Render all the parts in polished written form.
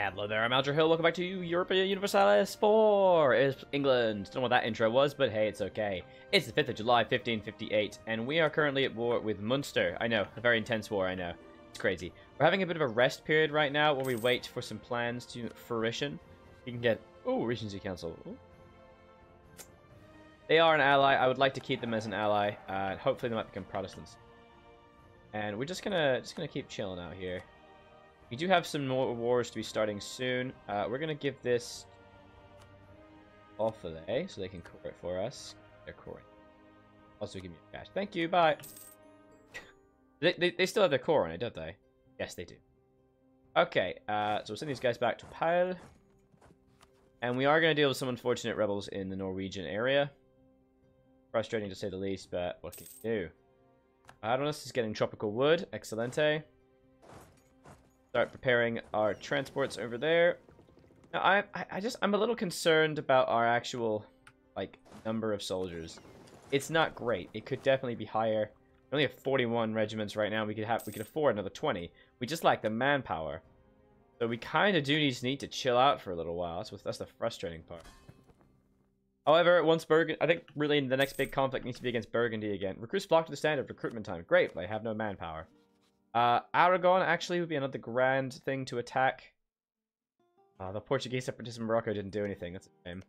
Hello there, I'm Alger Hill. Welcome back to Europa Universalis 4. It's England. Don't know what that intro was, but hey, it's okay. It's the 5th of July, 1558, and we are currently at war with Munster. I know, a very intense war, I know. It's crazy. We're having a bit of a rest period right now where we wait for some plans to fruition. We can get... Oh, Regency Council. Ooh. They are an ally. I would like to keep them as an ally. Hopefully they might become Protestants. And we're just gonna keep chilling out here. We do have some more wars to be starting soon. We're going to give this Alphalay so they can core it for us. They're coring. Also, give me a cash. Thank you, bye. They still have their core on it, don't they? Yes, they do. Okay, so we'll send these guys back to Pile. And we are going to deal with some unfortunate rebels in the Norwegian area. Frustrating to say the least, but what can you do? Adonis is getting tropical wood. Excelente. Start preparing our transports over there. Now, I'm a little concerned about our actual, like, number of soldiers. It's not great. It could definitely be higher. We only have 41 regiments right now. We could afford another 20. We just lack the manpower. So we kind of do need to chill out for a little while. That's the frustrating part. However, once Burgundy, I think really the next big conflict needs to be against Burgundy again. Recruits flock to the standard recruitment time. Great, but I have no manpower. Aragon actually would be another grand thing to attack. The Portuguese separatists in Morocco didn't do anything. That's a shame.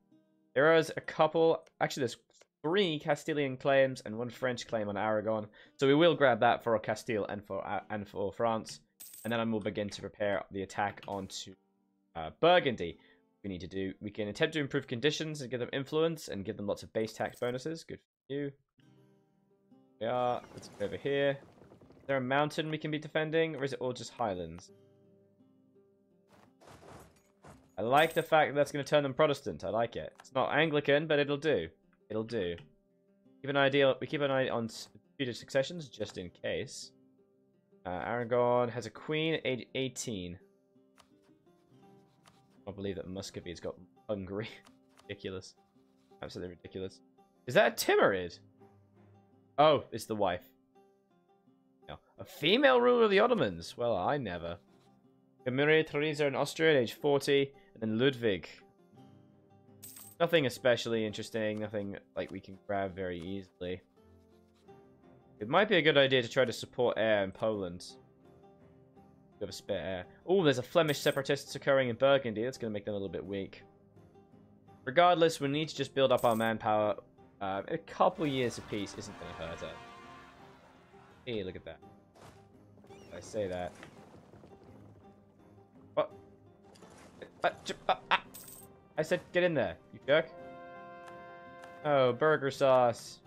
There is a couple... Actually, there's 3 Castilian claims and 1 French claim on Aragon. So we will grab that for Castile and for France. And then we'll begin to prepare the attack onto Burgundy. We can attempt to improve conditions and give them influence and give them lots of base tax bonuses. Good for you. Yeah, let's go over here. Is there a mountain we can be defending, or is it all just highlands? I like the fact that that's going to turn them Protestant. I like it. It's not Anglican, but it'll do. It'll do. We keep an eye on future successions, just in case. Aragon has a queen at age 18. I can't believe that Muscovy's got Hungary. Ridiculous. Absolutely ridiculous. Is that a Timurid? Oh, it's the wife. A female ruler of the Ottomans? Well, I never. Maria Theresa in Austria at age 40. And then Ludwig. Nothing especially interesting. Nothing like we can grab very easily. It might be a good idea to try to support air in Poland. We have a spare air. Oh, there's a Flemish separatists occurring in Burgundy. That's going to make them a little bit weak. Regardless, we need to just build up our manpower. A couple years of peace isn't going to hurt us. Hey, look at that. I say that. What? I said get in there, you jerk. Oh, burger sauce.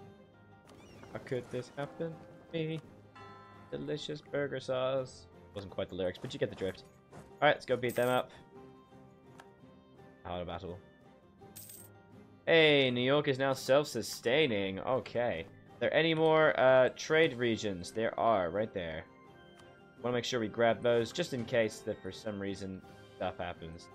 How could this happen to me? Delicious burger sauce. Wasn't quite the lyrics, but you get the drift. Alright, let's go beat them up. Out of battle. Hey, New York is now self-sustaining. Okay. Are there any more trade regions? There are, right there. Want to make sure we grab those, just in case that for some reason stuff happens.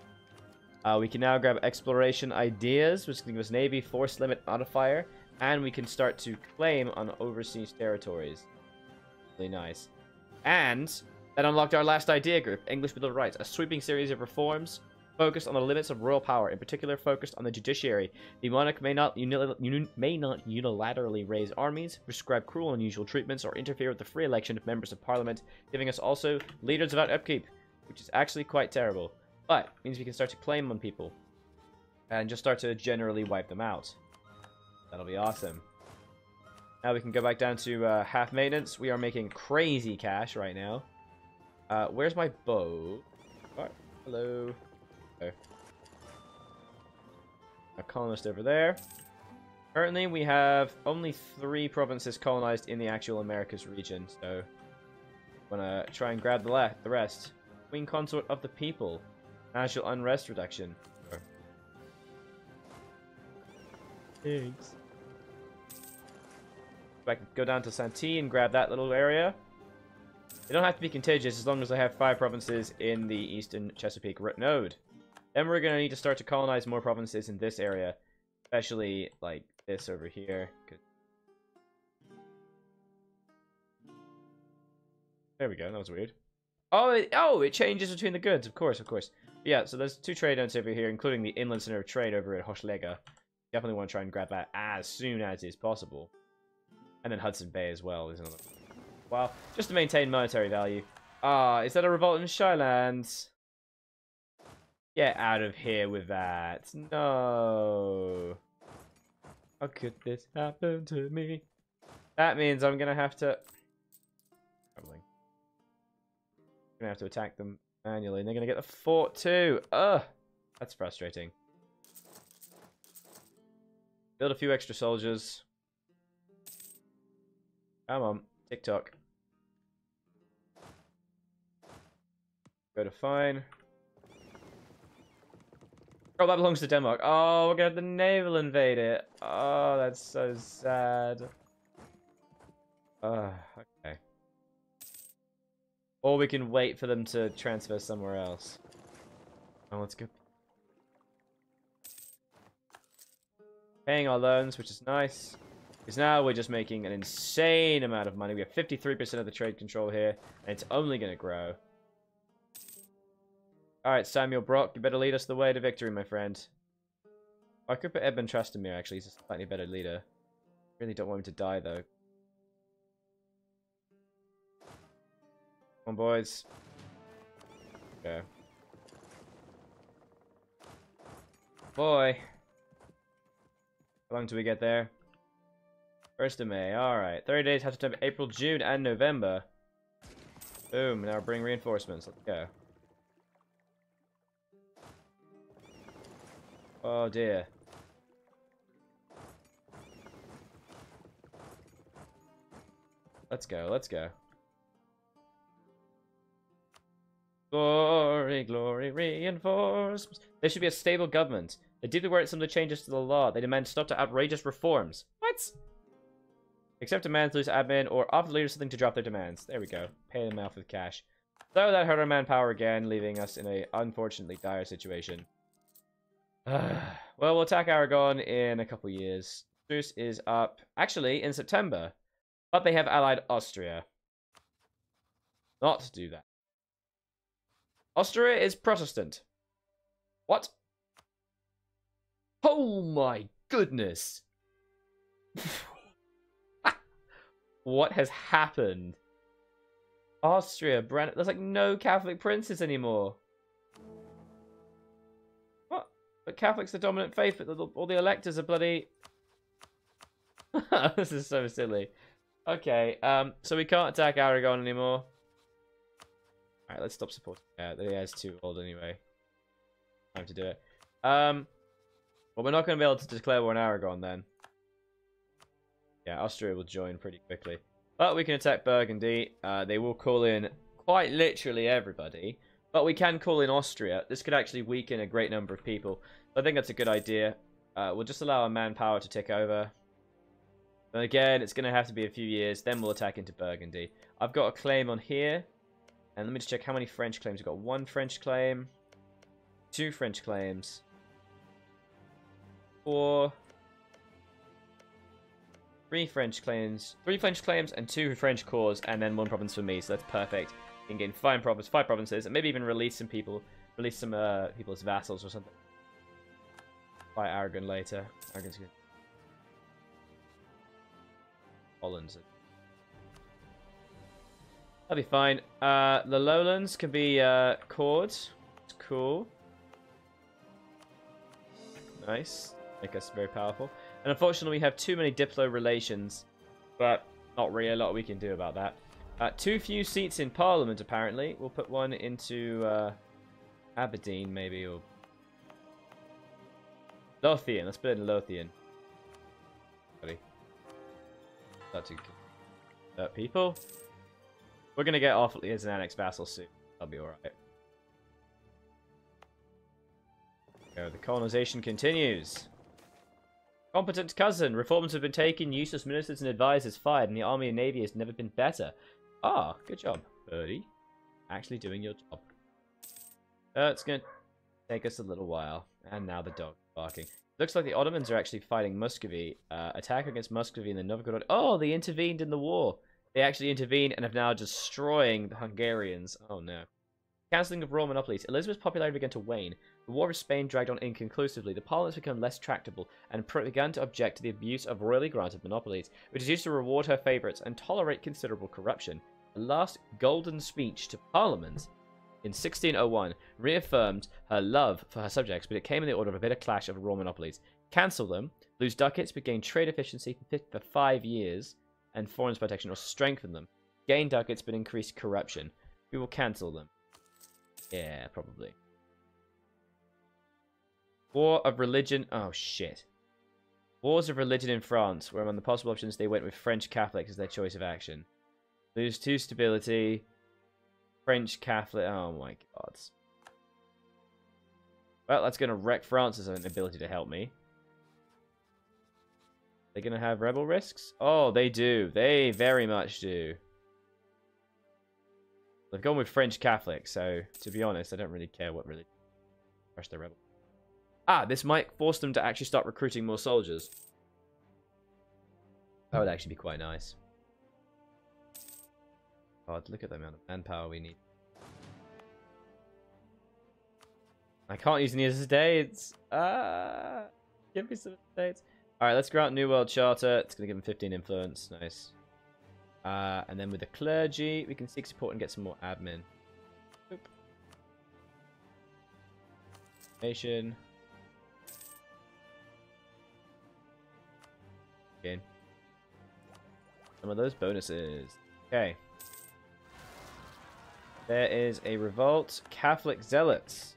We can now grab exploration ideas, which can give us Navy, force limit modifier, and we can start to claim on overseas territories. Really nice. And that unlocked our last idea group, English Bill of Rights, a sweeping series of reforms focused on the limits of royal power, in particular focused on the judiciary. The monarch may not unilaterally raise armies, prescribe cruel and unusual treatments, or interfere with the free election of members of parliament, giving us also leaders without upkeep, which is actually quite terrible. But it means we can start to claim on people and just start to generally wipe them out. That'll be awesome. Now we can go back down to half maintenance. We are making crazy cash right now. Where's my bow? Oh, hello. There. A colonist over there. Currently, we have only 3 provinces colonized in the actual Americas region, so I'm gonna try and grab the rest. Queen Consort of the People. National unrest reduction. Thanks. Go down to Santee and grab that little area. They don't have to be contagious as long as I have 5 provinces in the eastern Chesapeake node. Then we're going to need to start to colonize more provinces in this area. Especially, like, this over here. There we go, that was weird. Oh, it changes between the goods, of course, of course. Yeah, so there's 2 trade nodes over here, including the Inland Center of Trade over at Hochlega. Definitely want to try and grab that as soon as is possible. And then Hudson Bay as well is another. Well, just to maintain monetary value. Ah, is that a revolt in Shylands? Get out of here with that. No. How could this happen to me? That means I'm gonna have to... Probably. Gonna have to attack them manually, and they're gonna get the fort too. Ugh! That's frustrating. Build a few extra soldiers. Come on, TikTok. Go to fine. Oh, that belongs to Denmark. Oh, we're gonna have the naval invade it. Oh, that's so sad. Okay. Or we can wait for them to transfer somewhere else. Oh, let's go. Paying our loans, which is nice. Because now we're just making an insane amount of money. We have 53% of the trade control here, and it's only going to grow. Alright, Samuel Brock, you better lead us the way to victory, my friend. I could put Edmund Trustomere, actually. He's a slightly better leader. Really don't want him to die, though. Come on, boys. Okay. Boy. How long do we get there? 1st of May. Alright. 30 days have to time April, June, and November. Boom. Now bring reinforcements. Let's go. Oh dear. Let's go, let's go. Glory, glory, reinforcements. There should be a stable government. They deeply worry some of the changes to the law. They demand stop to outrageous reforms. What? Accept demands, lose admin, or offer leaders something to drop their demands. There we go. Pay them off with cash. So that hurt our manpower again, leaving us in a unfortunately dire situation. Well, we'll attack Aragon in a couple years. Truce is up, actually, in September. But they have allied Austria. Not to do that. Austria is Protestant. What? Oh my goodness. What has happened? Austria, there's like no Catholic princes anymore. What? But Catholic's the dominant faith, but all the electors are bloody... This is so silly. Okay, so we can't attack Aragon anymore. Alright, let's stop supporting that. The AI's too old anyway. Time to do it. Well, we're not going to be able to declare war on Aragon then. Yeah, Austria will join pretty quickly. But we can attack Burgundy. They will call in quite literally everybody. But we can call in Austria. This could actually weaken a great number of people. I think that's a good idea. We'll just allow our manpower to tick over. And again, it's going to have to be a few years. Then we'll attack into Burgundy. I've got a claim on here. And let me just check how many French claims. We've got 1 French claim. 2 French claims. 4... 3 French claims. 3 French claims and 2 French cores. And then 1 province for me. So that's perfect. You can gain 5 provinces. And maybe even release some people. Release some people as vassals or something. By Aragon later. Aragon's good. Holland's it. That'll be fine. The lowlands can be cored. It's cool. Nice. Make us very powerful. And unfortunately, we have too many Diplo relations. But not really a lot we can do about that. Too few seats in Parliament, apparently. We'll put one into Aberdeen, maybe. Or Lothian. Let's put it in Lothian. Not too good. People. We're going to get off as an annexed vassal soon. That'll be alright. The colonization continues. Competent cousin. Reforms have been taken. Useless ministers and advisors fired. And the army and navy has never been better. Ah, good job, Birdie. Actually doing your job. It's going to take us a little while. And now the dog barking. Looks like the Ottomans are actually fighting Muscovy. Attack against Muscovy in the Novgorod. Oh, they intervened in the war. They actually intervened and have now destroying the Hungarians. Oh no. Cancelling of royal monopolies. Elizabeth's popularity began to wane. The War of Spain dragged on inconclusively. The parliaments became less tractable and began to object to the abuse of royally granted monopolies, which is used to reward her favourites and tolerate considerable corruption. The last golden speech to Parliament in 1601 reaffirmed her love for her subjects, but it came in the order of a bitter clash of royal monopolies. Cancel them, lose ducats, but gain trade efficiency for 5 years and foreign protection, or strengthen them. Gain ducats, but increase corruption. We will cancel them. Yeah, probably. War of religion. Oh, shit. Wars of religion in France, where among the possible options they went with French Catholics as their choice of action. Lose 2 stability. French Catholic. Oh, my God. Well, that's going to wreck France's ability to help me. They're going to have rebel risks? Oh, they do. They very much do. They've gone with French Catholic, so to be honest, I don't really care what religion. Crush their rebel. Ah, this might force them to actually start recruiting more soldiers. That would actually be quite nice. God, look at the amount of manpower we need. I can't use any of the states. Give me some states. Alright, let's grant New World Charter. It's going to give them 15 influence. Nice. And then with the clergy, we can seek support and get some more admin. Oop. Nation. Again. Some of those bonuses. Okay. There is a revolt. Catholic zealots.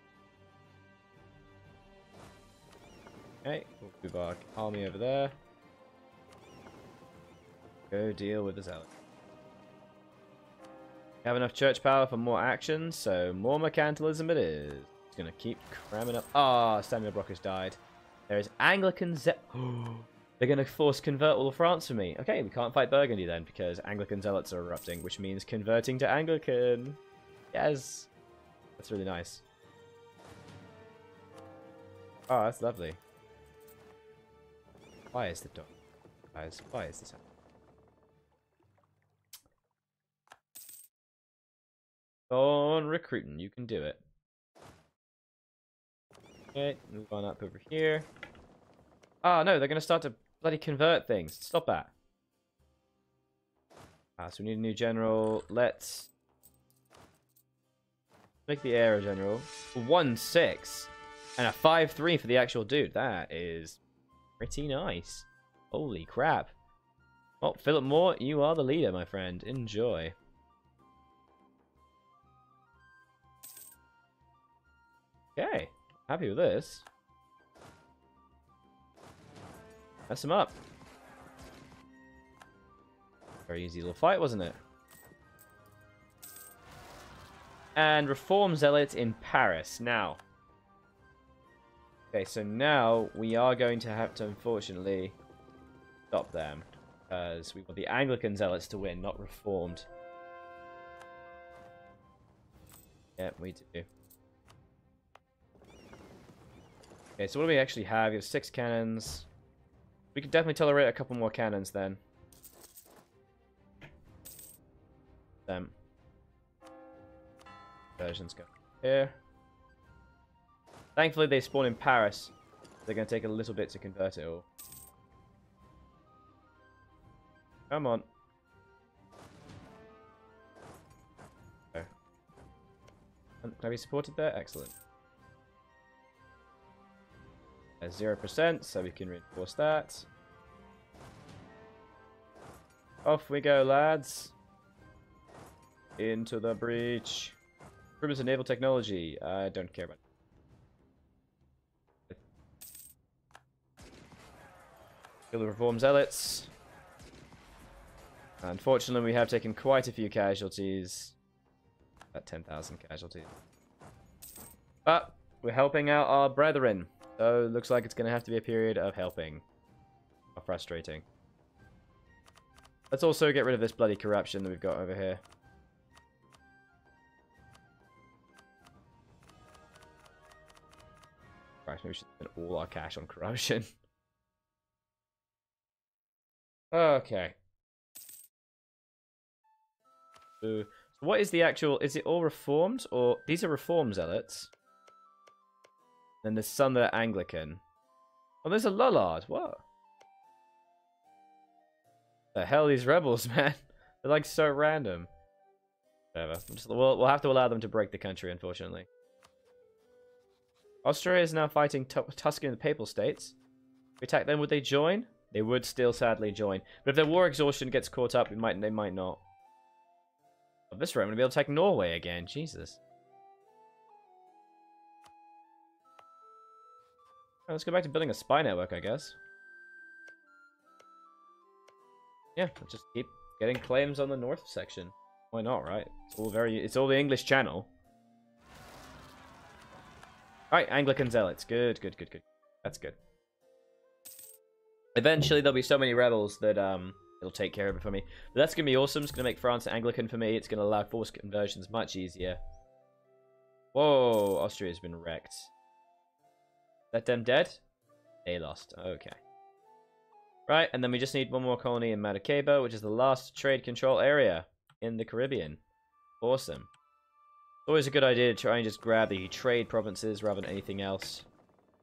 Okay, we'll move our army over there. Go deal with the zealot. We have enough church power for more actions, so more mercantilism it is. It's gonna keep cramming up. Ah, Samuel Brock has died. There is Anglican They're gonna force convert all of France for me. Okay, we can't fight Burgundy then because Anglican zealots are erupting, which means converting to Anglican. Yes, that's really nice. Oh, that's lovely. Why is the dog? Guys, why is this happening? Go on recruiting, you can do it. Okay, move on up over here. Oh no, they're gonna start to bloody convert things. Stop that. So we need a new general. Let's make the air a general. 1-6 and a 5-3 for the actual dude. That is pretty nice. Holy crap. Well, Philip Moore, you are the leader, my friend. Enjoy. Okay. Happy with this. Mess him up. Very easy little fight, wasn't it? And Reform Zealot in Paris. Now. Okay, so now we are going to have to, unfortunately, stop them. Because we want the Anglican Zealots to win, not Reformed. Yeah, we do. Okay, so what do we actually have? We have 6 cannons. We could definitely tolerate a couple more cannons then. Them. Versions go here. Thankfully, they spawn in Paris. They're going to take a little bit to convert it all. Come on. Okay. Can I be supported there? Excellent. There's 0%, so we can reinforce that. Off we go, lads. Into the breach. Improvements in naval technology. I don't care about it. Kill the Reform Zealots. Unfortunately, we have taken quite a few casualties. About 10,000 casualties. But we're helping out our brethren. So, looks like it's going to have to be a period of helping. How frustrating. Let's also get rid of this bloody corruption that we've got over here. Right, maybe we should spend all our cash on corruption. Okay. So What is the actual... Is it all reformed? Or... These are reform zealots. Then there's some that are Anglican. Oh, there's a Lullard. What? The hell are these rebels, man? They're like so random. Whatever. We'll have to allow them to break the country, unfortunately. Austria is now fighting Tuscan and the Papal States. If we attack them, would they join? They would still sadly join. But if their war exhaustion gets caught up, they might not. Oh, this round, I'm going to be able to attack Norway again. Jesus. Right, let's go back to building a spy network, I guess. Yeah, we'll just keep getting claims on the north section. Why not, right? It's all the English Channel. Alright, Anglican zealots. Good. That's good. Eventually, there'll be so many rebels that it'll take care of it for me. But that's going to be awesome. It's going to make France Anglican for me. It's going to allow forced conversions much easier. Whoa, Austria's been wrecked. Is that them dead? They lost. Okay. Right, and then we just need one more colony in Maracaibo, which is the last trade control area in the Caribbean. Awesome. Always a good idea to try and just grab the trade provinces rather than anything else,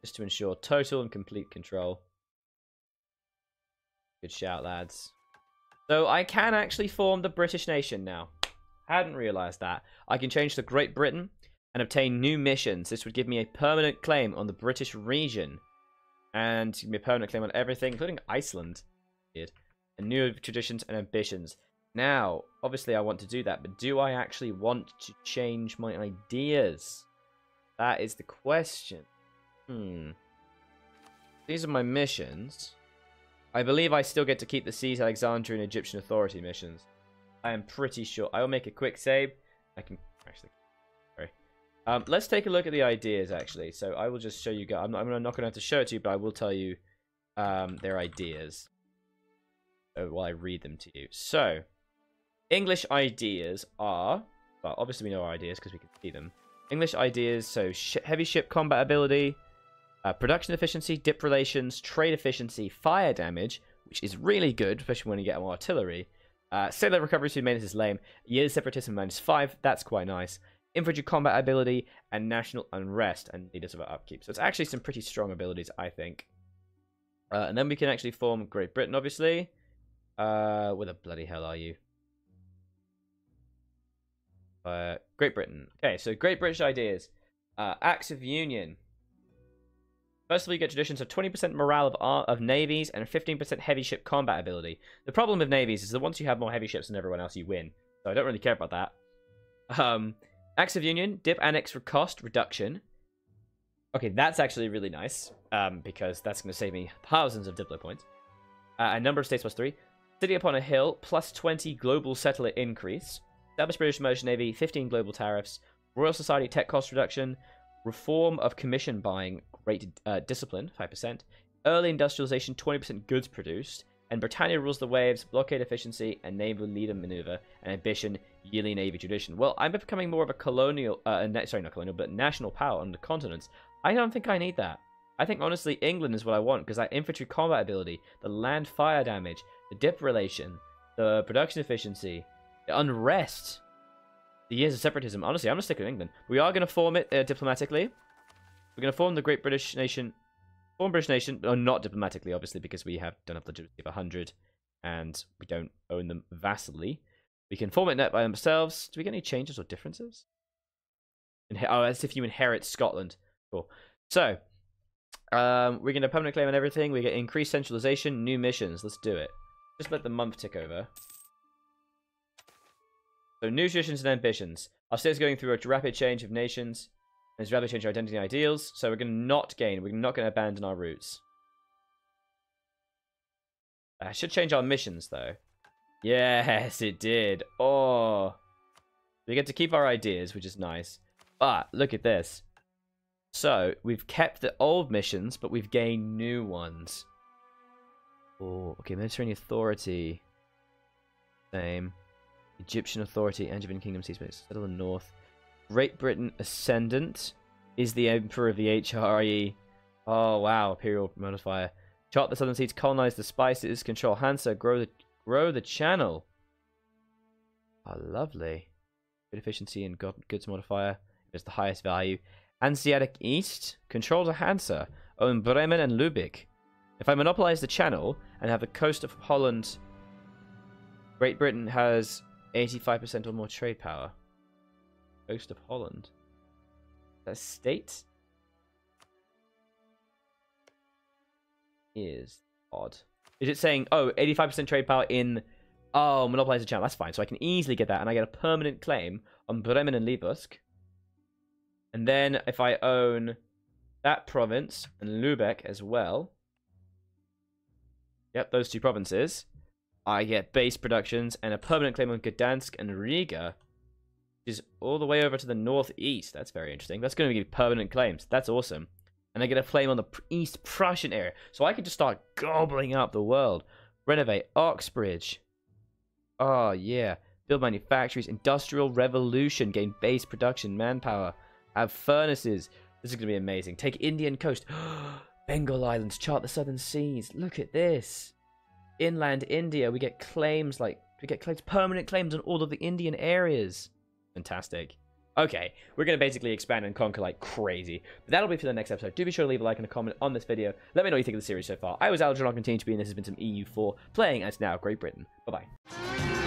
just to ensure total and complete control. Good shout, lads. So I can actually form the British nation now. Hadn't realized that. I can change to Great Britain and obtain new missions. This would give me a permanent claim on the British region. And give me a permanent claim on everything, including Iceland. And new traditions and ambitions. Now, obviously I want to do that, but do I actually want to change my ideas? That is the question. These are my missions. I believe I still get to keep the Seas, Alexandria, and Egyptian Authority missions. I am pretty sure. I will make a quick save. I can actually... Sorry. Let's take a look at the ideas, actually. So I will just show you guys. I'm not going to have to show it to you, but I will tell you their ideas while I read them to you. So, English ideas are... Well, obviously we know our ideas because we can see them. English ideas, so heavy ship combat ability, production efficiency, dip relations, trade efficiency, fire damage, which is really good, especially when you get more artillery. Sailor recovery speed maintenance is lame. Years separatism -5, that's quite nice. Infantry combat ability, and national unrest, and leaders of upkeep. So it's actually some pretty strong abilities, I think. And then we can actually form Great Britain, obviously. Where the bloody hell are you? Great Britain. Okay, so Great British ideas. Acts of Union. First of all, you get traditions of 20% morale of navies and 15% heavy ship combat ability. The problem with navies is that once you have more heavy ships than everyone else, you win. So I don't really care about that. Acts of Union, dip annex for cost reduction. Okay, that's actually really nice, because that's going to save me thousands of Diplo points. A number of states +3. City upon a hill, +20 global settler increase. Establish British Merchant Navy, 15 global tariffs. Royal Society tech cost reduction. Reform of commission buying, great discipline, 5%. Early industrialization, 20% goods produced. And Britannia rules the waves, blockade efficiency, and naval leader maneuver, and ambition, yearly navy tradition. Well, I'm becoming more of a colonial, sorry, not colonial, but national power on the continents. I don't think I need that. I think, honestly, England is what I want, because that infantry combat ability, the land fire damage, the dip relation, the production efficiency, the unrest, the years of separatism. Honestly, I'm going to stick with England. We are going to form it diplomatically. We're going to form the Great British Nation... Form British Nation, not diplomatically, obviously, because we don't have legitimacy of 100, and we don't own them vassally. We can form it net by themselves. Do we get any changes or differences? Oh, that's if you inherit Scotland. Cool. So, we're going to permanent claim on everything. We get increased centralization, new missions. Let's do it. Just let the month tick over. So, new traditions and ambitions. Our state is going through a rapid change of nations. There's rapid change of identity and ideals, so we're going to not gain. We're not going to abandon our roots. I should change our missions, though. Yes, it did. Oh. We get to keep our ideas, which is nice. But, look at this. So, we've kept the old missions, but we've gained new ones. Oh, okay, Mediterranean Authority. Same. Egyptian Authority, Angevin Kingdom, Seaspace, settle in the north. Great Britain Ascendant is the Emperor of the HRE. Oh, wow. Imperial modifier. Chart the southern seas, colonize the spices, control Hansa, grow the channel. Oh, lovely. Good efficiency and goods modifier. It's the highest value. Hanseatic East controls a Hansa, own Bremen and Lübeck. If I monopolize the channel and have the coast of Holland, Great Britain has 85% or more trade power. Coast of Holland. Is that a state? Is odd. Is it saying, oh, 85% trade power in... Oh, monopolize the channel. That's fine. So I can easily get that, and I get a permanent claim on Bremen and Lübeck. And then if I own that province and Lübeck as well, yep, those two provinces, I get base productions and a permanent claim on Gdansk and Riga, which is all the way over to the northeast. That's very interesting. That's going to give permanent claims. That's awesome. And I get a claim on the East Prussian area. So I can just start gobbling up the world. Renovate Oxbridge. Oh, yeah. Build manufactories. Industrial revolution. Gain base production. Manpower. Have furnaces. This is going to be amazing. Take Indian coast. Bengal Islands. Chart the southern seas. Look at this. Inland India. We get claims like... We get claims, permanent claims on all of the Indian areas. Fantastic. Okay, we're going to basically expand and conquer like crazy. But that'll be for the next episode. Do be sure to leave a like and a comment on this video. Let me know what you think of the series so far. I was Algernon, continue to be, and this has been some EU4 playing as now Great Britain. Bye-bye.